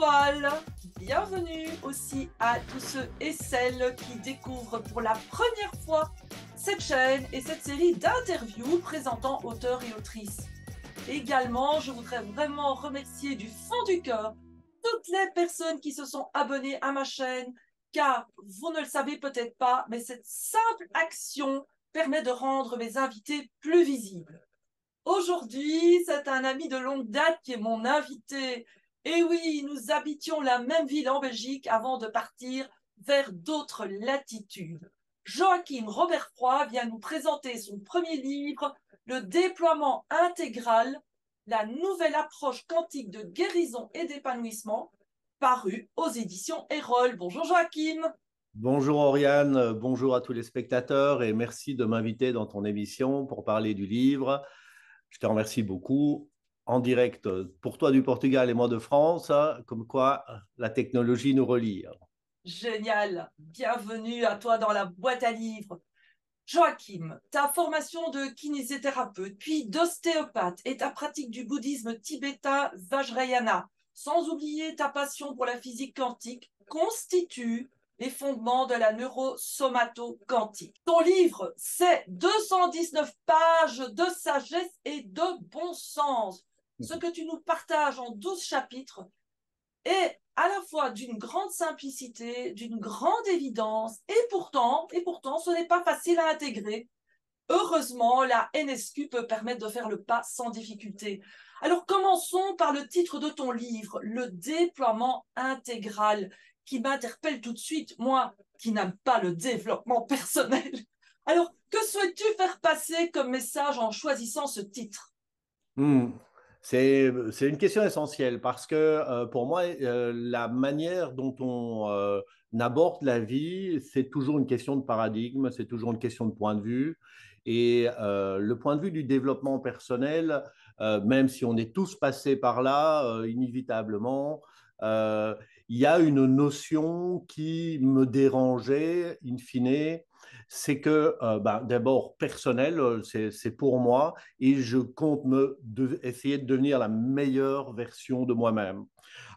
étoiles. Bienvenue aussi à tous ceux et celles qui découvrent pour la première fois cette chaîne et cette série d'interviews présentant auteurs et autrices. Également, je voudrais vraiment remercier du fond du cœur toutes les personnes qui se sont abonnées à ma chaîne, car vous ne le savez peut-être pas, mais cette simple action permet de rendre mes invités plus visibles. Aujourd'hui, c'est un ami de longue date qui est mon invité. Et oui, nous habitions la même ville en Belgique avant de partir vers d'autres latitudes. Joachim Robert Froy vient nous présenter son premier livre, Le déploiement intégral, la nouvelle approche quantique de guérison et d'épanouissement, paru aux éditions Erol. Bonjour Joachim. Bonjour Oriane, bonjour à tous les spectateurs et merci de m'inviter dans ton émission pour parler du livre. Je te remercie beaucoup. En direct pour toi du Portugal et moi de France, comme quoi la technologie nous relie. Génial. Bienvenue à toi dans la boîte à livres. Joachim, ta formation de kinésithérapeute, puis d'ostéopathe et ta pratique du bouddhisme tibétain Vajrayana, sans oublier ta passion pour la physique quantique, constituent les fondements de la neurosomato-quantique. Ton livre, c'est 219 pages de sagesse et de bon sens. Ce que tu nous partages en 12 chapitres est à la fois d'une grande simplicité, d'une grande évidence, et pourtant, ce n'est pas facile à intégrer. Heureusement, la NSQ peut permettre de faire le pas sans difficulté. Alors, commençons par le titre de ton livre, Le déploiement intégral, qui m'interpelle tout de suite, moi qui n'aime pas le développement personnel. Alors, que souhaites-tu faire passer comme message en choisissant ce titre? Hmm. C'est une question essentielle parce que pour moi, la manière dont on aborde la vie, c'est toujours une question de paradigme, c'est toujours une question de point de vue. Et le point de vue du développement personnel, même si on est tous passés par là, inévitablement, euh, il y a une notion qui me dérangeait, in fine, c'est que d'abord personnel, c'est pour moi et je compte essayer de devenir la meilleure version de moi-même.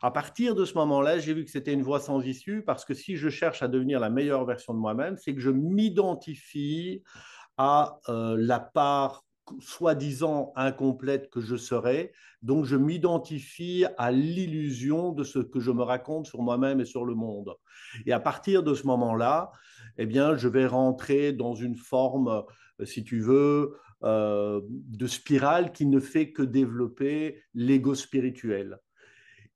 À partir de ce moment-là, j'ai vu que c'était une voie sans issue parce que si je cherche à devenir la meilleure version de moi-même, c'est que je m'identifie à la part soi-disant incomplète que je serais. Donc, je m'identifie à l'illusion de ce que je me raconte sur moi-même et sur le monde. Et à partir de ce moment-là, eh bien, je vais rentrer dans une forme, si tu veux, de spirale qui ne fait que développer l'ego spirituel.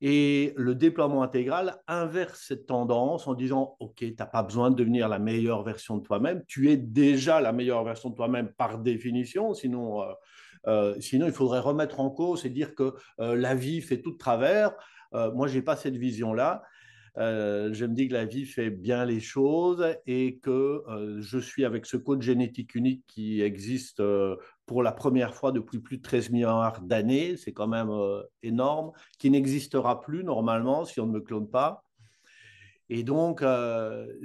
Et le déploiement intégral inverse cette tendance en disant, OK, tu n'as pas besoin de devenir la meilleure version de toi-même, tu es déjà la meilleure version de toi-même par définition, sinon il faudrait remettre en cause et dire que la vie fait tout de travers. Moi, je n'ai pas cette vision-là. Je me dis que la vie fait bien les choses et que je suis avec ce code génétique unique qui existe pour la première fois depuis plus de 13 milliards d'années, c'est quand même énorme, qui n'existera plus normalement si on ne me clone pas. Et donc,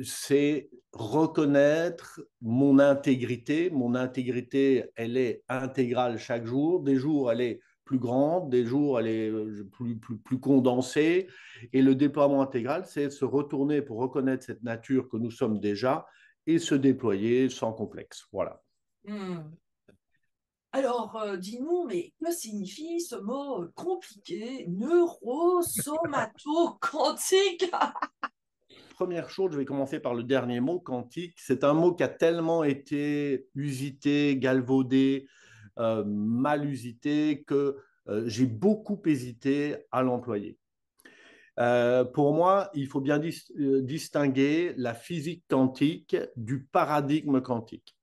c'est reconnaître mon intégrité. Mon intégrité, elle est intégrale chaque jour. Des jours, elle est plus grande, des jours, elle est plus condensée. Et le déploiement intégral, c'est se retourner pour reconnaître cette nature que nous sommes déjà et se déployer sans complexe. Voilà. Alors, dis-nous, mais que signifie ce mot compliqué, neurosomato-quantique? Première chose, je vais commencer par le dernier mot, quantique. C'est un mot qui a tellement été usité, galvaudé, mal usité, que j'ai beaucoup hésité à l'employer. Pour moi, il faut bien distinguer la physique quantique du paradigme quantique.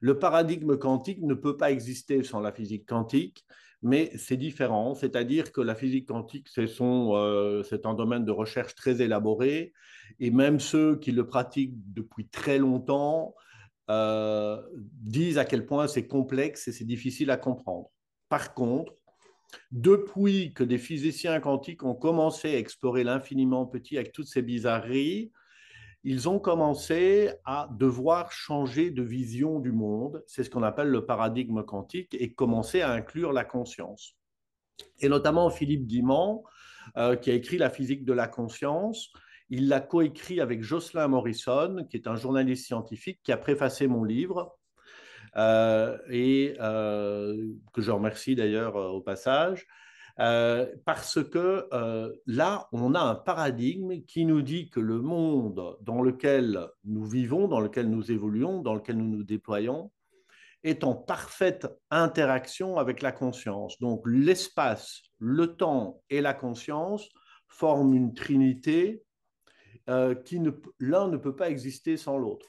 Le paradigme quantique ne peut pas exister sans la physique quantique, mais c'est différent. C'est-à-dire que la physique quantique, c'est un domaine de recherche très élaboré, et même ceux qui le pratiquent depuis très longtemps disent à quel point c'est complexe et c'est difficile à comprendre. Par contre, depuis que des physiciens quantiques ont commencé à explorer l'infiniment petit avec toutes ces bizarreries, ils ont commencé à devoir changer de vision du monde. C'est ce qu'on appelle le paradigme quantique et commencer à inclure la conscience. Et notamment Philippe Guimand qui a écrit La physique de la conscience. Il l'a coécrit avec Jocelyn Morrison, qui est un journaliste scientifique qui a préfacé mon livre et que je remercie d'ailleurs au passage. Parce que là, on a un paradigme qui nous dit que le monde dans lequel nous vivons, dans lequel nous évoluons, dans lequel nous nous déployons, est en parfaite interaction avec la conscience. Donc l'espace, le temps et la conscience forment une trinité l'un ne peut pas exister sans l'autre.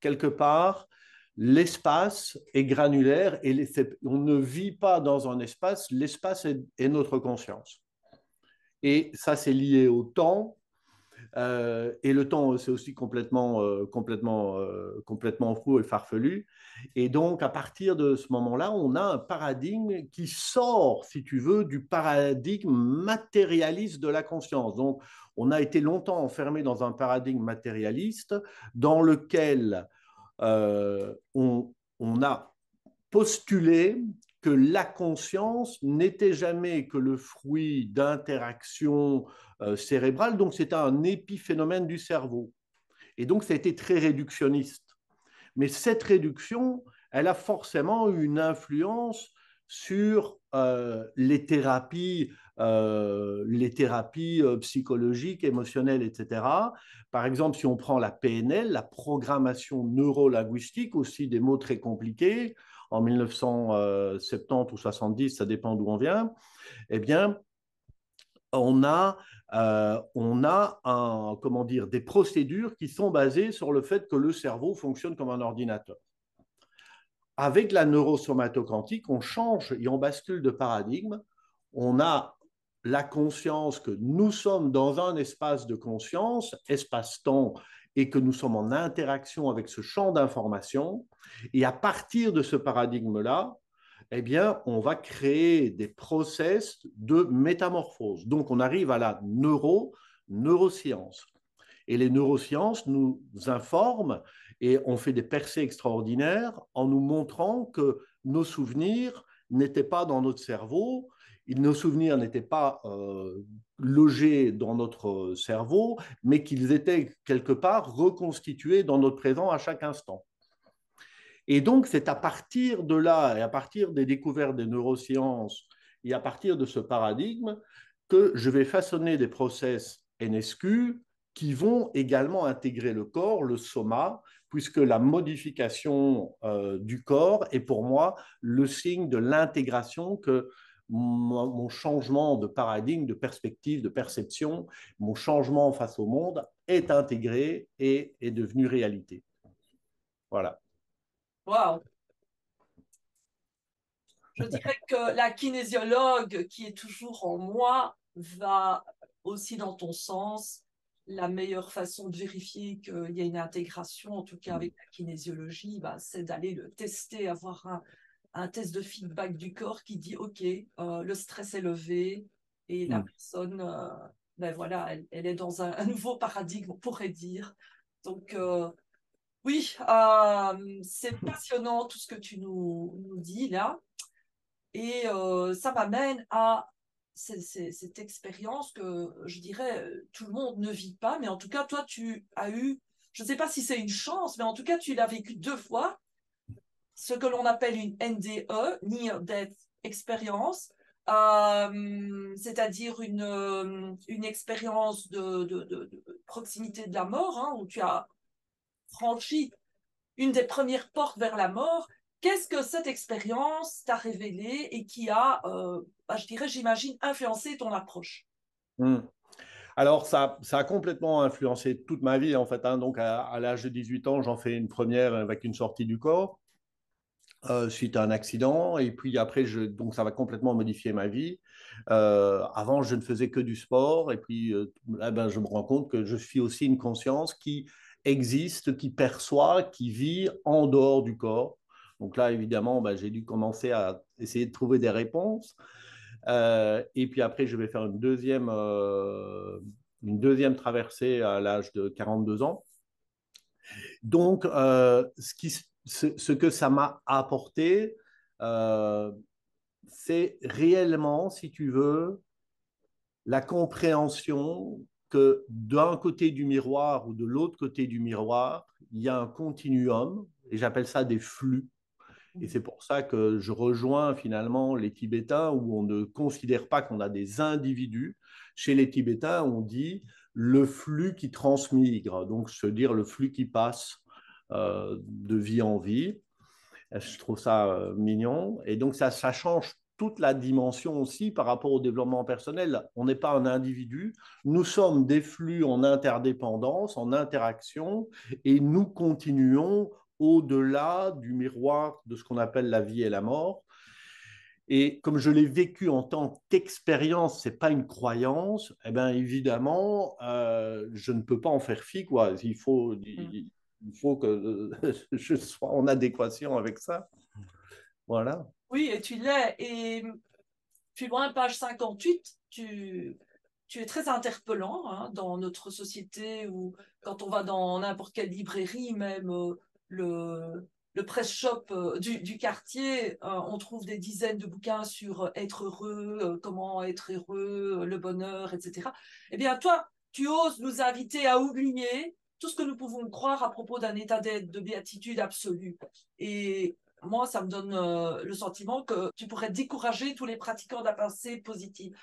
Quelque part, l'espace est granulaire et on ne vit pas dans un espace, l'espace est notre conscience. Et ça, c'est lié au temps. Et le temps, c'est aussi complètement fou et farfelu. Et donc, à partir de ce moment-là, on a un paradigme qui sort, si tu veux, du paradigme matérialiste de la conscience. Donc, on a été longtemps enfermé dans un paradigme matérialiste dans lequel on a postulé que la conscience n'était jamais que le fruit d'interactions cérébrales, donc c'était un épiphénomène du cerveau. Et donc ça a été très réductionniste. Mais cette réduction, elle a forcément eu une influence sur les thérapies psychologiques, émotionnelles, etc. Par exemple, si on prend la PNL, la programmation neurolinguistique, aussi des mots très compliqués, en 1970 ou 70, ça dépend d'où on vient, eh bien, comment dire, des procédures qui sont basées sur le fait que le cerveau fonctionne comme un ordinateur. Avec la neurosomatoquantique, on change et on bascule de paradigme. On a la conscience que nous sommes dans un espace de conscience, espace-temps, et que nous sommes en interaction avec ce champ d'information. Et à partir de ce paradigme-là, eh bien, on va créer des process de métamorphose. Donc, on arrive à la neuroscience. Et les neurosciences nous informent et on fait des percées extraordinaires en nous montrant que nos souvenirs n'étaient pas dans notre cerveau, nos souvenirs n'étaient pas logés dans notre cerveau, mais qu'ils étaient quelque part reconstitués dans notre présent à chaque instant. Et donc, c'est à partir de là, et à partir des découvertes des neurosciences, et à partir de ce paradigme, que je vais façonner des process NSQ qui vont également intégrer le corps, le soma, puisque la modification du corps est pour moi le signe de l'intégration que mon changement de paradigme, de perspective, de perception, mon changement face au monde est intégré et est devenu réalité. Voilà. Waouh! Je dirais que la kinésiologue qui est toujours en moi va aussi dans ton sens. La meilleure façon de vérifier qu'il y a une intégration, en tout cas avec la kinésiologie, bah, c'est d'aller le tester, avoir un test de feedback du corps qui dit OK, le stress est levé et la personne, ben voilà, elle est dans un nouveau paradigme, on pourrait dire. Donc, oui, c'est passionnant tout ce que tu nous dis là. Et ça m'amène à cette expérience que je dirais tout le monde ne vit pas, mais en tout cas, toi, tu as eu, je ne sais pas si c'est une chance, mais en tout cas, tu l'as vécu 2 fois, ce que l'on appelle une NDE, Near Death Experience, c'est-à-dire une expérience de proximité de la mort, hein, où tu as franchi une des premières portes vers la mort. Qu'est-ce que cette expérience t'a révélé et qui a, bah, je dirais, j'imagine, influencé ton approche? Alors, ça a complètement influencé toute ma vie, en fait. Hein. Donc, à l'âge de 18 ans, j'en fais une première avec une sortie du corps suite à un accident. Et puis après, donc ça va complètement modifier ma vie. Avant, je ne faisais que du sport. Et puis, là, ben, je me rends compte que je suis aussi une conscience qui existe, qui perçoit, qui vit en dehors du corps. Donc là, évidemment, ben, j'ai dû commencer à essayer de trouver des réponses. Et puis après, je vais faire une deuxième traversée à l'âge de 42 ans. Donc, ce que ça m'a apporté, c'est réellement, si tu veux, la compréhension que d'un côté du miroir ou de l'autre côté du miroir, il y a un continuum, et j'appelle ça des flux. Et c'est pour ça que je rejoins finalement les Tibétains où on ne considère pas qu'on a des individus. Chez les Tibétains, on dit le flux qui transmigre, donc se dire le flux qui passe de vie en vie. Je trouve ça mignon. Et donc, ça change toute la dimension aussi par rapport au développement personnel. On n'est pas un individu, nous sommes des flux en interdépendance, en interaction, et nous continuons au-delà du miroir de ce qu'on appelle la vie et la mort. Et comme je l'ai vécu en tant qu'expérience, c'est pas une croyance, eh bien évidemment, je ne peux pas en faire fi, quoi. Il faut que je sois en adéquation avec ça. Voilà. Oui, et tu l'es. Et plus loin, page 58, tu es très interpellant hein, dans notre société où, quand on va dans n'importe quelle librairie, même le press shop du quartier, on trouve des dizaines de bouquins sur être heureux, comment être heureux, le bonheur, etc. Eh bien, toi, tu oses nous inviter à oublier tout ce que nous pouvons croire à propos d'un état d'être, de béatitude absolue. Et moi, ça me donne le sentiment que tu pourrais décourager tous les pratiquants de la pensée positive.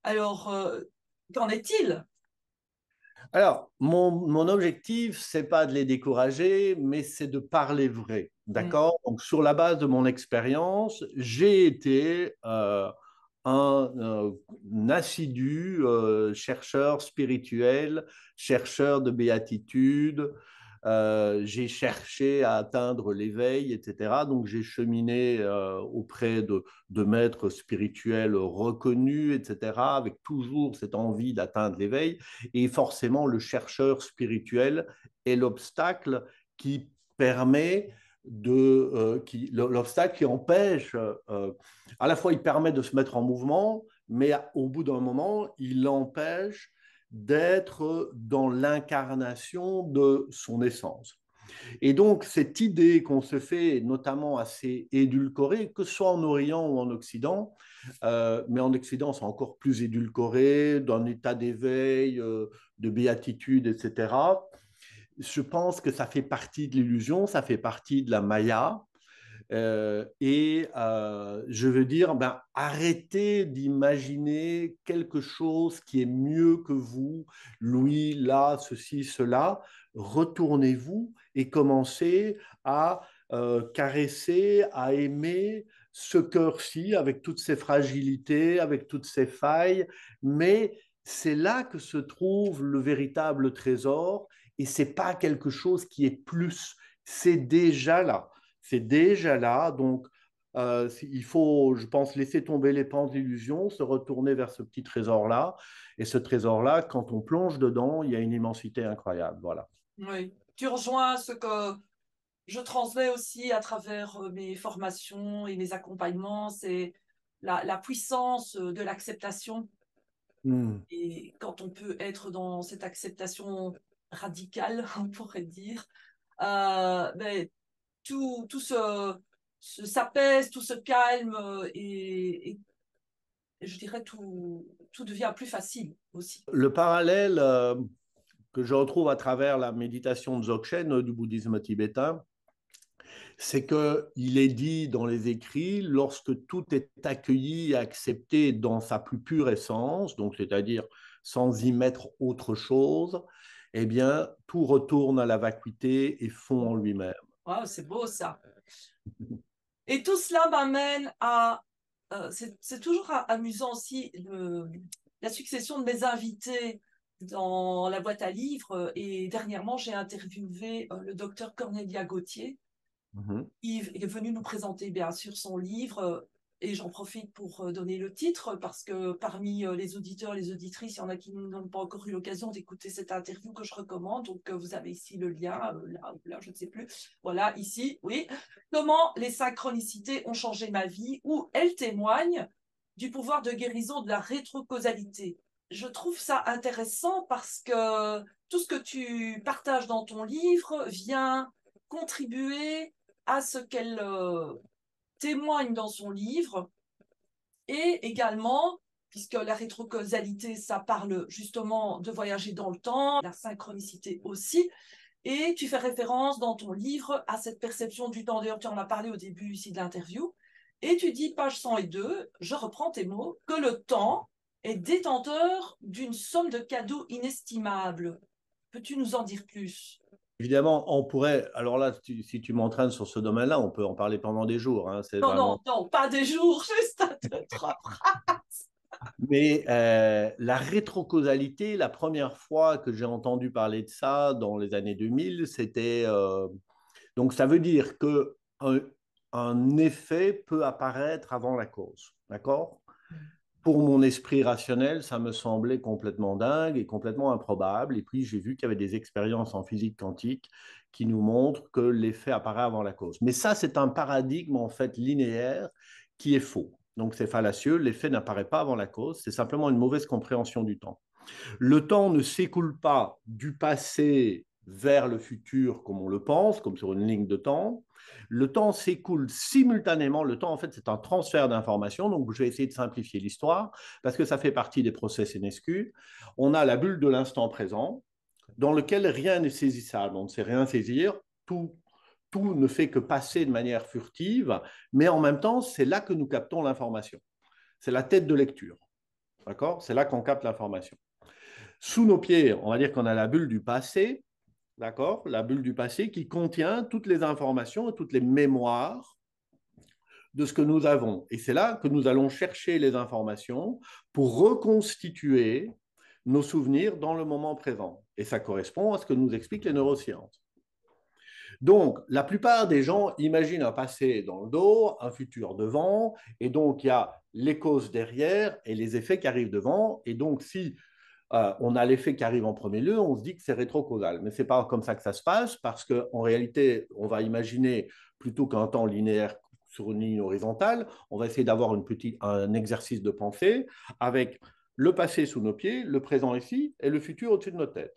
Alors, qu'en est-il? Alors, mon objectif, c'est pas de les décourager, mais c'est de parler vrai. Mm. D'accord? Donc, sur la base de mon expérience, j'ai été un assidu chercheur spirituel, chercheur de béatitude. J'ai cherché à atteindre l'éveil, etc. Donc, j'ai cheminé auprès de maîtres spirituels reconnus, etc., avec toujours cette envie d'atteindre l'éveil. Et forcément, le chercheur spirituel est l'obstacle qui permet l'obstacle qui empêche, à la fois il permet de se mettre en mouvement, mais au bout d'un moment, il empêche d'être dans l'incarnation de son essence. Et donc, cette idée qu'on se fait, notamment assez édulcorée, que ce soit en Orient ou en Occident, mais en Occident, c'est encore plus édulcoré, d'un état d'éveil, de béatitude, etc. Je pense que ça fait partie de l'illusion, ça fait partie de la maya. Je veux dire, ben, arrêtez d'imaginer quelque chose qui est mieux que vous, lui, là, ceci, cela. Retournez-vous et commencez à caresser, à aimer ce cœur-ci avec toutes ses fragilités, avec toutes ses failles. Mais c'est là que se trouve le véritable trésor et c'est pas quelque chose qui est plus, c'est déjà là. C'est déjà là. Donc, il faut, je pense, laisser tomber les pans d'illusion, se retourner vers ce petit trésor-là. Et ce trésor-là, quand on plonge dedans, il y a une immensité incroyable. Voilà. Oui. Tu rejoins ce que je transmets aussi à travers mes formations et mes accompagnements, c'est la puissance de l'acceptation. Mm. Et quand on peut être dans cette acceptation radicale, on pourrait dire, ben, tout s'apaise, tout se calme et je dirais tout devient plus facile aussi. Le parallèle que je retrouve à travers la méditation de Dzogchen du bouddhisme tibétain, c'est qu'il est dit dans les écrits, lorsque tout est accueilli et accepté dans sa plus pure essence, donc c'est-à-dire sans y mettre autre chose, eh bien, tout retourne à la vacuité et fond en lui-même. Wow, c'est beau ça. Et tout cela m'amène à... c'est toujours amusant aussi la succession de mes invités dans la boîte à livres. Et dernièrement, j'ai interviewé le docteur Cornelia Gauthier. Mhm. Yves est venu nous présenter bien sûr son livre et j'en profite pour donner le titre parce que parmi les auditeurs, les auditrices, il y en a qui n'ont pas encore eu l'occasion d'écouter cette interview que je recommande. Donc vous avez ici le lien, là, je ne sais plus. Voilà, ici, oui. Comment les synchronicités ont changé ma vie, où elles témoignent du pouvoir de guérison de la rétrocausalité. Je trouve ça intéressant parce que tout ce que tu partages dans ton livre vient contribuer à ce qu'elle témoigne dans son livre et également puisque la rétrocausalité, ça parle justement de voyager dans le temps, la synchronicité aussi. Et tu fais référence dans ton livre à cette perception du temps. D'ailleurs, tu en as parlé au début ici de l'interview. Et tu dis, page 102, je reprends tes mots, que le temps est détenteur d'une somme de cadeaux inestimables. Peux-tu nous en dire plus? Évidemment, on pourrait, alors là, si tu m'entraînes sur ce domaine-là, on peut en parler pendant des jours, hein, c'est Non, non, vraiment. non, pas des jours, juste à deux, trois phrases. Mais la rétrocausalité, la première fois que j'ai entendu parler de ça dans les années 2000, c'était. Donc, ça veut dire qu'un effet peut apparaître avant la cause. D'accord? Pour mon esprit rationnel, ça me semblait complètement dingue et complètement improbable. Et puis, j'ai vu qu'il y avait des expériences en physique quantique qui nous montrent que l'effet apparaît avant la cause. Mais ça, c'est un paradigme en fait linéaire qui est faux. Donc, c'est fallacieux. L'effet n'apparaît pas avant la cause. C'est simplement une mauvaise compréhension du temps. Le temps ne s'écoule pas du passé vers le futur comme on le pense, comme sur une ligne de temps. Le temps s'écoule simultanément. Le temps, en fait, c'est un transfert d'informations. Donc, je vais essayer de simplifier l'histoire parce que ça fait partie des process NSQ. On a la bulle de l'instant présent dans lequel rien n'est saisissable. On ne sait rien saisir. Tout ne fait que passer de manière furtive, mais en même temps, c'est là que nous captons l'information. C'est la tête de lecture. D'accord? C'est là qu'on capte l'information. Sous nos pieds, on va dire qu'on a la bulle du passé, d'accord? La bulle du passé qui contient toutes les informations et toutes les mémoires de ce que nous avons. Et c'est là que nous allons chercher les informations pour reconstituer nos souvenirs dans le moment présent. Et ça correspond à ce que nous expliquent les neurosciences. Donc, la plupart des gens imaginent un passé dans le dos, un futur devant, et donc il y a les causes derrière et les effets qui arrivent devant. Et donc, si on a l'effet qui arrive en premier lieu, on se dit que c'est rétrocausal. Mais ce n'est pas comme ça que ça se passe, parce qu'en réalité, on va imaginer, plutôt qu'un temps linéaire sur une ligne horizontale, on va essayer d'avoir un exercice de pensée avec le passé sous nos pieds, le présent ici, et le futur au-dessus de nos têtes.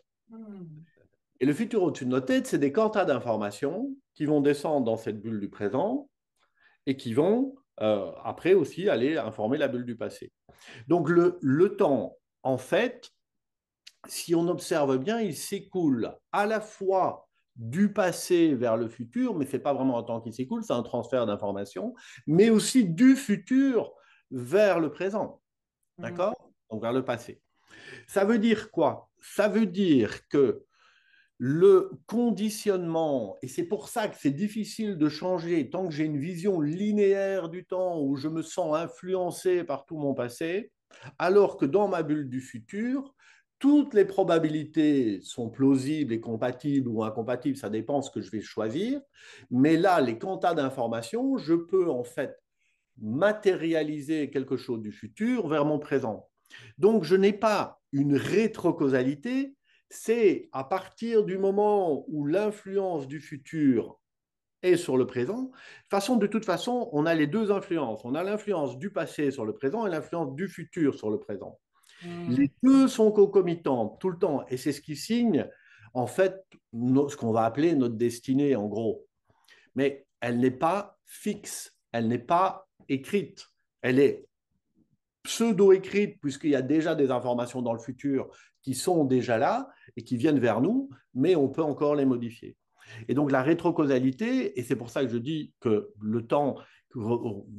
Et le futur au-dessus de nos têtes, c'est des quantas d'informations qui vont descendre dans cette bulle du présent et qui vont après aussi aller informer la bulle du passé. Donc le temps, en fait, si on observe bien, il s'écoule à la fois du passé vers le futur, mais ce n'est pas vraiment un temps qui s'écoule, c'est un transfert d'informations, mais aussi du futur vers le présent, d'accord? Donc vers le passé. Ça veut dire quoi? Ça veut dire que le conditionnement, et c'est pour ça que c'est difficile de changer tant que j'ai une vision linéaire du temps où je me sens influencé par tout mon passé, alors que dans ma bulle du futur, toutes les probabilités sont plausibles et compatibles ou incompatibles, ça dépend ce que je vais choisir, mais là, les quantas d'informations, je peux en fait matérialiser quelque chose du futur vers mon présent. Donc, je n'ai pas une rétrocausalité, c'est à partir du moment où l'influence du futur est sur le présent. De toute façon, on a les deux influences. On a l'influence du passé sur le présent et l'influence du futur sur le présent. Les deux sont concomitantes tout le temps et c'est ce qui signe en fait ce qu'on va appeler notre destinée en gros. Mais elle n'est pas fixe, elle n'est pas écrite, elle est pseudo-écrite, puisqu'il y a déjà des informations dans le futur qui sont déjà là et qui viennent vers nous, mais on peut encore les modifier. Et donc la rétrocausalité, et c'est pour ça que je dis que le temps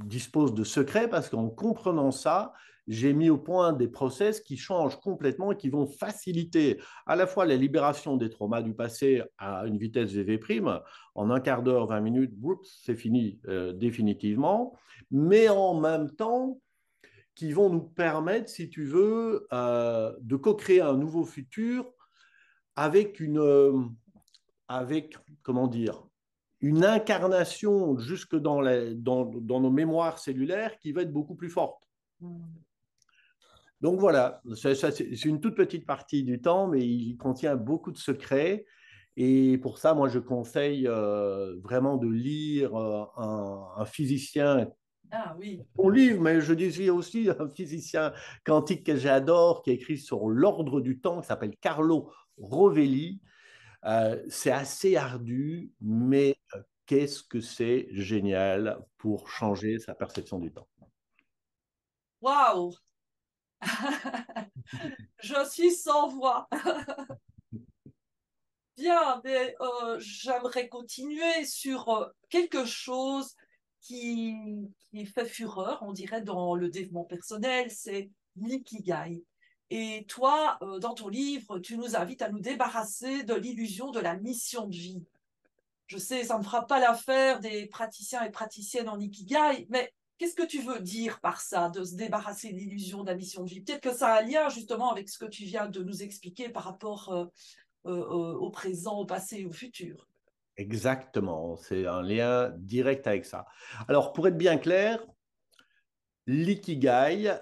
dispose de secrets, parce qu'en comprenant ça, j'ai mis au point des process qui changent complètement et qui vont faciliter à la fois la libération des traumas du passé à une vitesse VV', en un quart d'heure, 20 minutes, c'est fini définitivement, mais en même temps, qui vont nous permettre, si tu veux, de co-créer un nouveau futur avec comment dire, une incarnation jusque dans nos mémoires cellulaires qui va être beaucoup plus forte. Donc voilà, c'est une toute petite partie du temps, mais il contient beaucoup de secrets. Et pour ça, moi, je conseille vraiment de lire un physicien. Ah oui. Mon livre, mais je dis aussi un physicien quantique que j'adore, qui a écrit sur l'ordre du temps, qui s'appelle Carlo Rovelli. C'est assez ardu, mais qu'est-ce que c'est génial pour changer sa perception du temps. Waouh! Je suis sans voix. Bien, mais j'aimerais continuer sur quelque chose qui, qui fait fureur, on dirait, dans le développement personnel, c'est l'ikigai. Et toi, dans ton livre, tu nous invites à nous débarrasser de l'illusion de la mission de vie. Je sais, ça ne fera pas l'affaire des praticiens et praticiennes en ikigai, mais qu'est-ce que tu veux dire par ça, de se débarrasser de l'illusion de la mission de vie? Peut-être que ça a un lien justement avec ce que tu viens de nous expliquer par rapport au présent, au passé et au futur. Exactement, c'est un lien direct avec ça. Alors, pour être bien clair, l'ikigai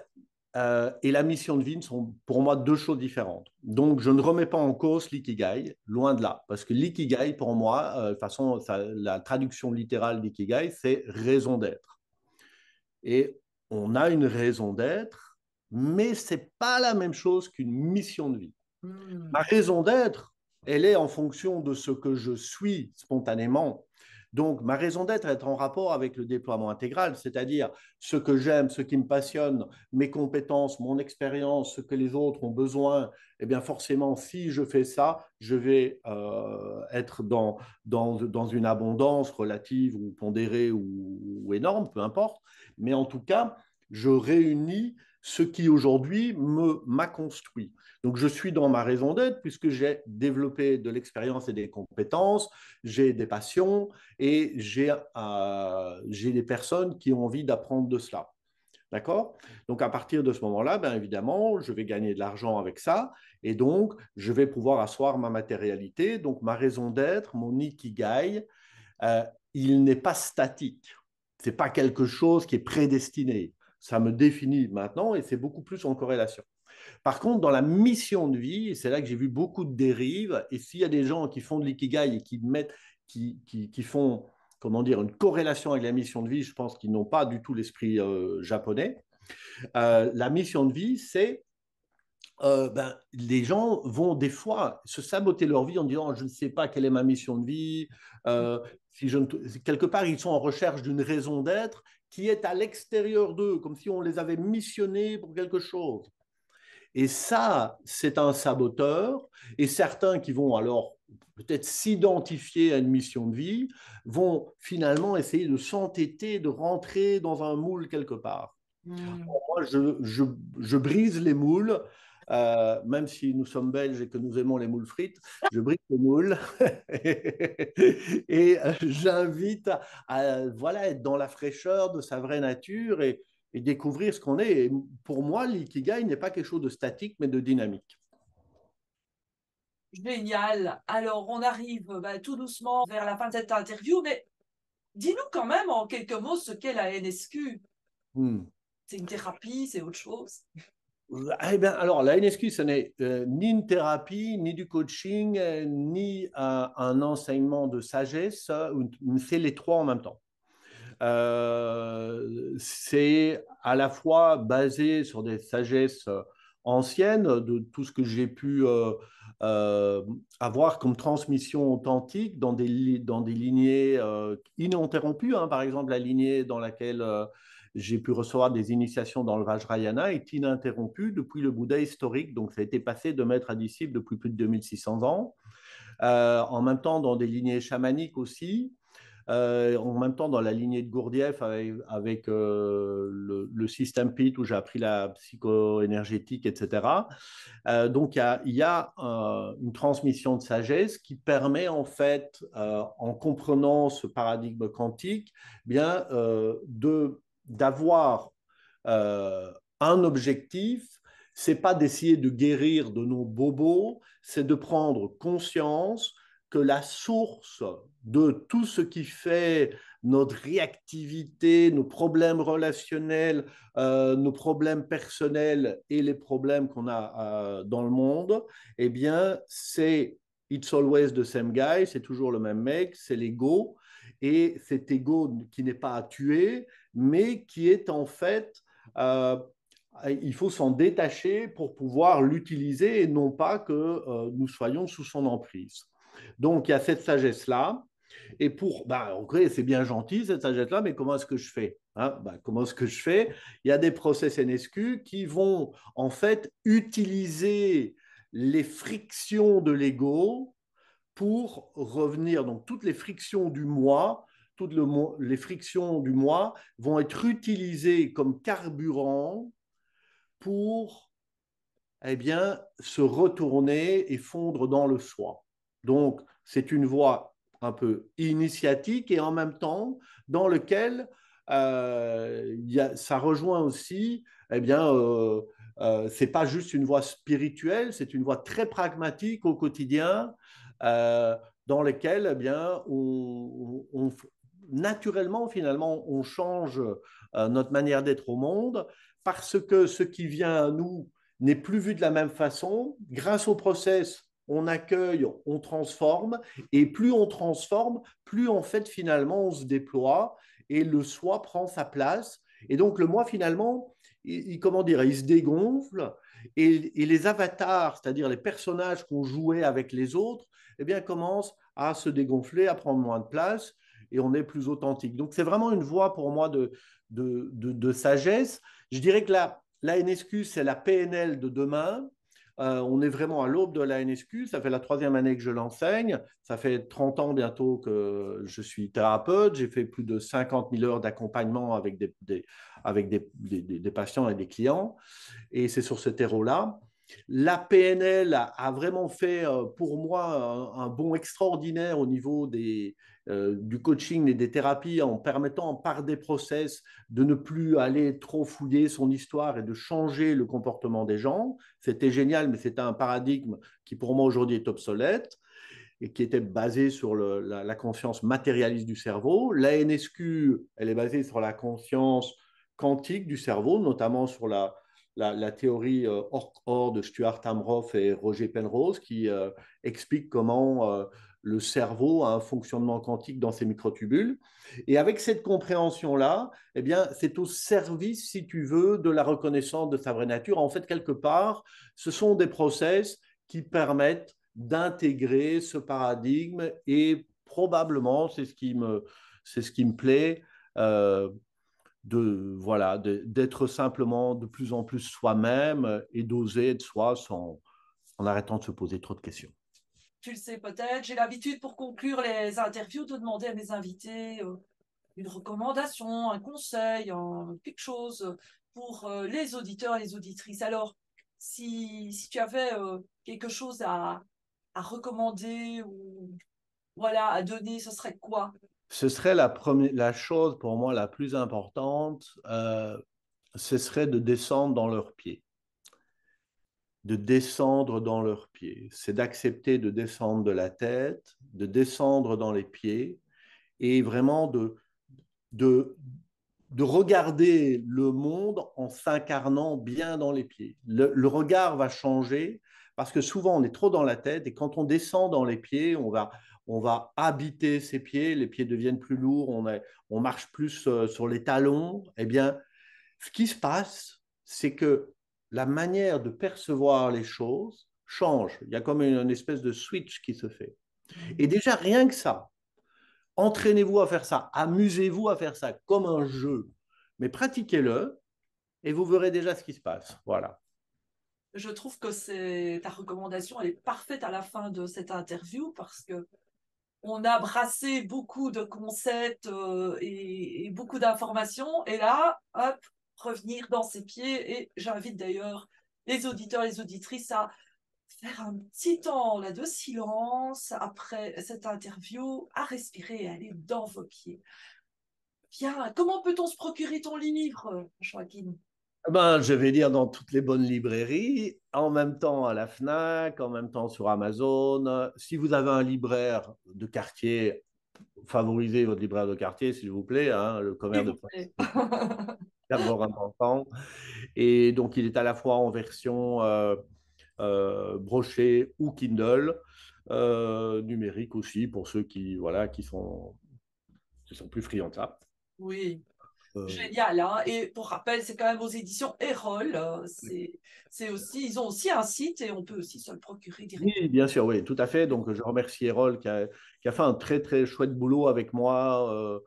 et la mission de vie sont pour moi deux choses différentes. Donc, je ne remets pas en cause l'ikigai, loin de là, parce que l'ikigai, pour moi, de toute façon, la traduction littérale d'ikigai, c'est raison d'être. Et on a une raison d'être, mais ce n'est pas la même chose qu'une mission de vie. Ma Hmm. raison d'être, elle est en fonction de ce que je suis spontanément. Donc, ma raison d'être est en rapport avec le déploiement intégral, c'est-à-dire ce que j'aime, ce qui me passionne, mes compétences, mon expérience, ce que les autres ont besoin. Eh bien, forcément, si je fais ça, je vais être dans une abondance relative ou pondérée ou énorme, peu importe. Mais en tout cas, je réunis ce qui aujourd'hui m'a construit. Donc, je suis dans ma raison d'être puisque j'ai développé de l'expérience et des compétences, j'ai des passions et j'ai des personnes qui ont envie d'apprendre de cela. D'accord? Donc, à partir de ce moment-là, bien évidemment, je vais gagner de l'argent avec ça et donc, je vais pouvoir asseoir ma matérialité. Donc, ma raison d'être, mon ikigai, euh, il n'est pas statique. Ce n'est pas quelque chose qui est prédestiné. Ça me définit maintenant et c'est beaucoup plus en corrélation. Par contre, dans la mission de vie, c'est là que j'ai vu beaucoup de dérives. Et s'il y a des gens qui font de l'ikigai et qui font, comment dire, une corrélation avec la mission de vie, je pense qu'ils n'ont pas du tout l'esprit japonais. La mission de vie, c'est les gens vont des fois se saboter leur vie en disant je ne sais pas quelle est ma mission de vie. Si je ne... Quelque part, ils sont en recherche d'une raison d'être qui est à l'extérieur d'eux, comme si on les avait missionnés pour quelque chose. Et ça, c'est un saboteur. Et certains qui vont alors peut-être s'identifier à une mission de vie vont finalement essayer de s'entêter, de rentrer dans un moule quelque part. Hmm. Moi, je brise les moules, même si nous sommes belges et que nous aimons les moules frites, je brise les moules et j'invite voilà, être dans la fraîcheur de sa vraie nature et découvrir ce qu'on est. Et pour moi, l'ikigai n'est pas quelque chose de statique, mais de dynamique. Génial. Alors, on arrive tout doucement vers la fin de cette interview, mais dis-nous quand même en quelques mots ce qu'est la NSQ. Hmm. C'est une thérapie, c'est autre chose. Eh bien, alors, la NSQ, ce n'est ni une thérapie, ni du coaching, ni un enseignement de sagesse, c'est les trois en même temps. C'est à la fois basé sur des sagesses anciennes, de tout ce que j'ai pu euh, avoir comme transmission authentique dans des lignées ininterrompues. Hein. Par exemple, la lignée dans laquelle j'ai pu recevoir des initiations dans le Vajrayana est ininterrompue depuis le Bouddha historique. Donc, ça a été passé de maître à disciple depuis plus de 2600 ans. En même temps, dans des lignées chamaniques aussi. En même temps, dans la lignée de Gurdjieff avec le système PIT où j'ai appris la psycho-énergétique, etc. Donc, il y a une transmission de sagesse qui permet en fait, en comprenant ce paradigme quantique, bien d'avoir un objectif. C'est pas d'essayer de guérir de nos bobos, c'est de prendre conscience que la source de tout ce qui fait notre réactivité, nos problèmes relationnels, nos problèmes personnels et les problèmes qu'on a dans le monde, eh bien, c'est It's always the same guy, c'est toujours le même mec, c'est l'ego. Et cet ego qui n'est pas à tuer, mais qui est en fait il faut s'en détacher pour pouvoir l'utiliser et non pas que nous soyons sous son emprise. Donc, il y a cette sagesse-là. Et pour, bah, ok, c'est bien gentil cette sagesse-là, mais comment est-ce que je fais, hein? Bah, comment est-ce que je fais? Il y a des process NSQ qui vont en fait utiliser les frictions de l'ego pour revenir. Donc, toutes les frictions du moi, les frictions du moi vont être utilisées comme carburant pour se retourner et fondre dans le soi. Donc, c'est une voie un peu initiatique et en même temps dans lequel ça rejoint aussi, c'est pas juste une voie spirituelle, c'est une voie très pragmatique au quotidien, dans lequel naturellement, finalement, on change notre manière d'être au monde parce que ce qui vient à nous n'est plus vu de la même façon. Grâce au process, on accueille, on transforme, et plus on transforme, plus en fait finalement on se déploie et le soi prend sa place. Et donc le moi finalement, comment dire, il se dégonfle et les avatars, c'est-à-dire les personnages qu'on jouait avec les autres, eh bien commencent à se dégonfler, à prendre moins de place et on est plus authentique. Donc c'est vraiment une voie pour moi de sagesse. Je dirais que la NSQ, c'est la PNL de demain. On est vraiment à l'aube de la NSQ. Ça fait la troisième année que je l'enseigne. Ça fait 30 ans bientôt que je suis thérapeute. J'ai fait plus de 50 000 heures d'accompagnement avec des patients et des clients. Et c'est sur ce terreau-là. La PNL a vraiment fait pour moi un bond extraordinaire au niveau du coaching et des thérapies en permettant par des process de ne plus aller trop fouiller son histoire et de changer le comportement des gens. C'était génial, mais c'était un paradigme qui pour moi aujourd'hui est obsolète et qui était basé sur la conscience matérialiste du cerveau. La NSQ, elle est basée sur la conscience quantique du cerveau, notamment sur la théorie OR de Stuart Amroth et Roger Penrose, qui explique comment le cerveau a un fonctionnement quantique dans ses microtubules. Et avec cette compréhension-là, eh bien, c'est au service, si tu veux, de la reconnaissance de sa vraie nature. En fait, quelque part, ce sont des process qui permettent d'intégrer ce paradigme et probablement, c'est ce qui me plaît, voilà, d'être simplement de plus en plus soi-même et d'oser être soi en arrêtant de se poser trop de questions. Tu le sais peut-être, j'ai l'habitude pour conclure les interviews de demander à mes invités une recommandation, un conseil, quelque chose pour les auditeurs et les auditrices. Alors, si tu avais quelque chose à recommander ou voilà, à donner, ce serait quoi? Ce serait la chose pour moi la plus importante, ce serait de descendre dans leurs pieds. De descendre dans leurs pieds. C'est d'accepter de descendre de la tête, de descendre dans les pieds et vraiment de, de regarder le monde en s'incarnant bien dans les pieds. Le regard va changer parce que souvent on est trop dans la tête et quand on descend dans les pieds, on va habiter ses pieds, les pieds deviennent plus lourds, on marche plus sur les talons. Eh bien, ce qui se passe, c'est que la manière de percevoir les choses change. Il y a comme une espèce de switch qui se fait. Et déjà, rien que ça, entraînez-vous à faire ça, amusez-vous à faire ça comme un jeu, mais pratiquez-le et vous verrez déjà ce qui se passe. Voilà. Je trouve que ta recommandation, elle est parfaite à la fin de cette interview parce que on a brassé beaucoup de concepts et beaucoup d'informations. Et là, hop, revenir dans ses pieds. Et j'invite d'ailleurs les auditeurs et les auditrices à faire un petit temps là de silence après cette interview, à respirer et à aller dans vos pieds. Bien, comment peut-on se procurer ton livre, Joaquin? Ben, je vais dire dans toutes les bonnes librairies, en même temps à la FNAC, en même temps sur Amazon. Si vous avez un libraire de quartier, favorisez votre libraire de quartier, s'il vous plaît. Hein, le S'il commerce de vous presse, plaît. c'est d'abord important. Et donc, il est à la fois en version brochet ou Kindle, numérique aussi pour ceux qui, voilà, qui sont plus friands de ça. Oui. Génial, hein. Et pour rappel, c'est quand même aux éditions Erol. C'est aussi, ils ont aussi un site et on peut aussi se le procurer directement. Oui, bien sûr, oui, tout à fait. Donc, je remercie Erol qui a fait un très, très chouette boulot avec moi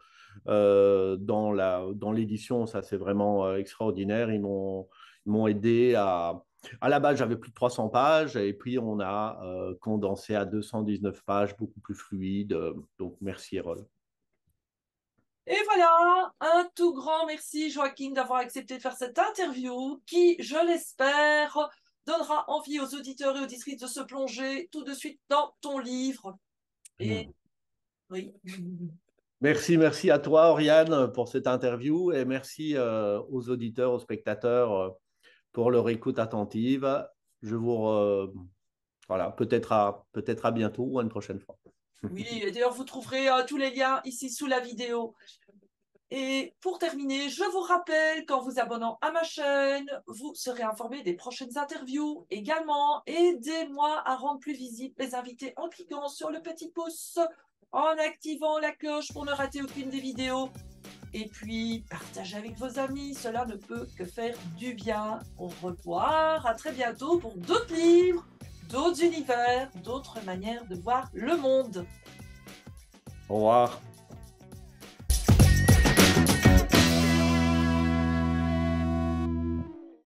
dans l'édition. Ça, c'est vraiment extraordinaire. Ils m'ont aidé à la base, j'avais plus de 300 pages et puis on a condensé à 219 pages, beaucoup plus fluide. Donc, merci Erol. Et voilà, un tout grand merci Joachim d'avoir accepté de faire cette interview qui, je l'espère, donnera envie aux auditeurs et auditrices de se plonger tout de suite dans ton livre. Et oui. Merci, merci à toi, Oriane, pour cette interview et merci aux auditeurs, aux spectateurs pour leur écoute attentive. Je vous, voilà, peut-être à bientôt ou à une prochaine fois. Oui, et d'ailleurs, vous trouverez tous les liens ici sous la vidéo. Et pour terminer, je vous rappelle qu'en vous abonnant à ma chaîne, vous serez informé des prochaines interviews. Également, aidez-moi à rendre plus visibles les invités en cliquant sur le petit pouce, en activant la cloche pour ne rater aucune des vidéos. Et puis, partagez avec vos amis, cela ne peut que faire du bien. Au revoir, à très bientôt pour d'autres livres, d'autres univers, d'autres manières de voir le monde. Au revoir.